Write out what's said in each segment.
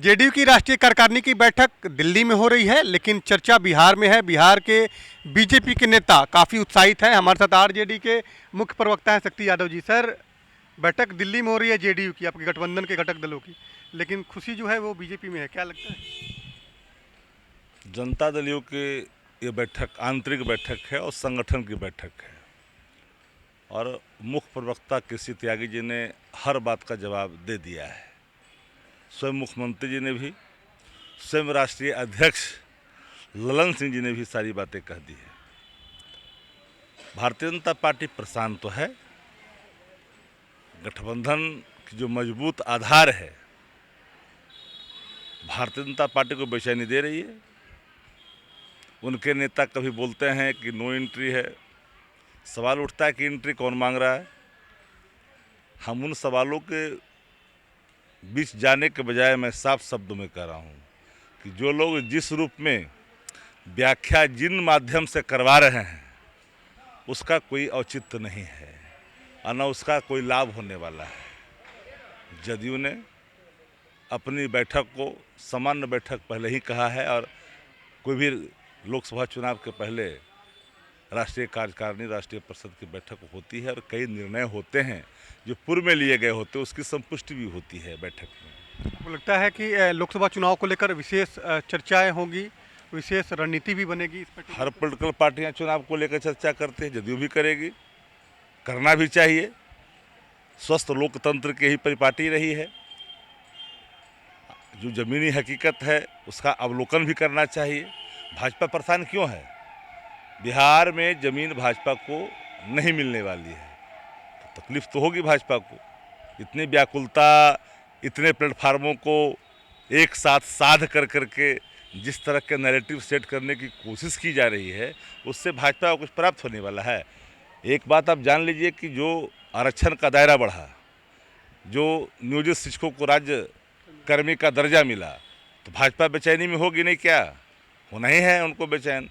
JDU की राष्ट्रीय कार्यकारिणी की बैठक दिल्ली में हो रही है, लेकिन चर्चा बिहार में है। बिहार के बीजेपी के नेता काफ़ी उत्साहित हैं। हमारे साथ आरजेडी के मुख्य प्रवक्ता हैं शक्ति यादव जी। सर, बैठक दिल्ली में हो रही है जेडीयू की, आपके गठबंधन के घटक दलों की, लेकिन खुशी जो है वो बीजेपी में है, क्या लगता है? जनता दलियों की ये बैठक आंतरिक बैठक है और संगठन की बैठक है, और मुख्य प्रवक्ता केसी त्यागी जी ने हर बात का जवाब दे दिया है। स्वयं मुख्यमंत्री जी ने भी, स्वयं राष्ट्रीय अध्यक्ष ललन सिंह जी ने भी सारी बातें कह दी है। भारतीय जनता पार्टी परेशान तो है, गठबंधन की जो मजबूत आधार है भारतीय जनता पार्टी को बेचैनी दे रही है। उनके नेता कभी बोलते हैं कि नो एंट्री है, सवाल उठता है कि एंट्री कौन मांग रहा है। हम उन सवालों के बीच जाने के बजाय मैं साफ शब्दों में कह रहा हूँ कि जो लोग जिस रूप में व्याख्या जिन माध्यम से करवा रहे हैं उसका कोई औचित्य नहीं है और न उसका कोई लाभ होने वाला है। जदयू ने अपनी बैठक को सामान्य बैठक पहले ही कहा है, और कोई भी लोकसभा चुनाव के पहले राष्ट्रीय कार्यकारिणी राष्ट्रीय परिषद की बैठक होती है और कई निर्णय होते हैं जो पूर्व में लिए गए होते हैं, उसकी संपुष्टि भी होती है बैठक में। आपको लगता है कि लोकसभा चुनाव को लेकर विशेष चर्चाएं होंगी, विशेष रणनीति भी बनेगी इस पर? हर पॉलिटिकल पार्टियां चुनाव को लेकर चर्चा करते हैं, जदयू भी करेगी, करना भी चाहिए। स्वस्थ लोकतंत्र की ही परिपाटी रही है। जो ज़मीनी हकीकत है उसका अवलोकन भी करना चाहिए। भाजपा परेशान क्यों है? बिहार में ज़मीन भाजपा को नहीं मिलने वाली है, तो तकलीफ तो होगी भाजपा को। इतनी व्याकुलता, इतने प्लेटफार्मों को एक साथ साध कर करके जिस तरह के नैरेटिव सेट करने की कोशिश की जा रही है, उससे भाजपा को कुछ प्राप्त होने वाला है? एक बात आप जान लीजिए कि जो आरक्षण का दायरा बढ़ा, जो नियोजित शिक्षकों को राज्य कर्मी का दर्जा मिला, तो भाजपा बेचैनी में होगी नहीं क्या? होना ही है उनको बेचैन।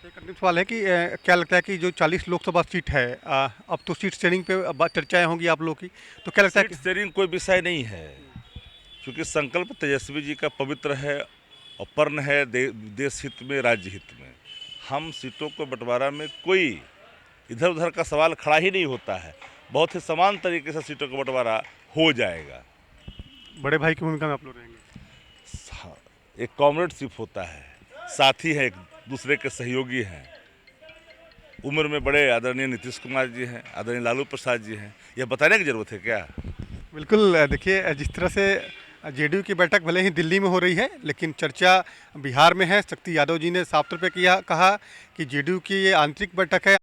एक अंतिम सवाल है कि क्या लगता है कि जो 40 लोकसभा सीट है, अब तो सीट शेयरिंग पे चर्चाएं होंगी आप लोगों की, तो क्या लगता है कि सीट शेयरिंग कोई विषय नहीं है, क्योंकि संकल्प तेजस्वी जी का पवित्र है और पर्ण है देश हित में, राज्य हित में। हम सीटों को बंटवारा में कोई इधर उधर का सवाल खड़ा ही नहीं होता है। बहुत ही समान तरीके से सीटों का बंटवारा हो जाएगा। बड़े भाई की भूमिका में आप लोग रहेंगे? एक कॉमरेडशिप होता है, साथी है, एक दूसरे के सहयोगी हैं। उम्र में बड़े आदरणीय नीतीश कुमार जी हैं, आदरणीय लालू प्रसाद जी हैं, यह बताने की जरूरत है क्या? बिल्कुल। देखिए, जिस तरह से जेडीयू की बैठक भले ही दिल्ली में हो रही है, लेकिन चर्चा बिहार में है। शक्ति यादव जी ने साफ तौर पे कहा कि जेडीयू की ये आंतरिक बैठक है।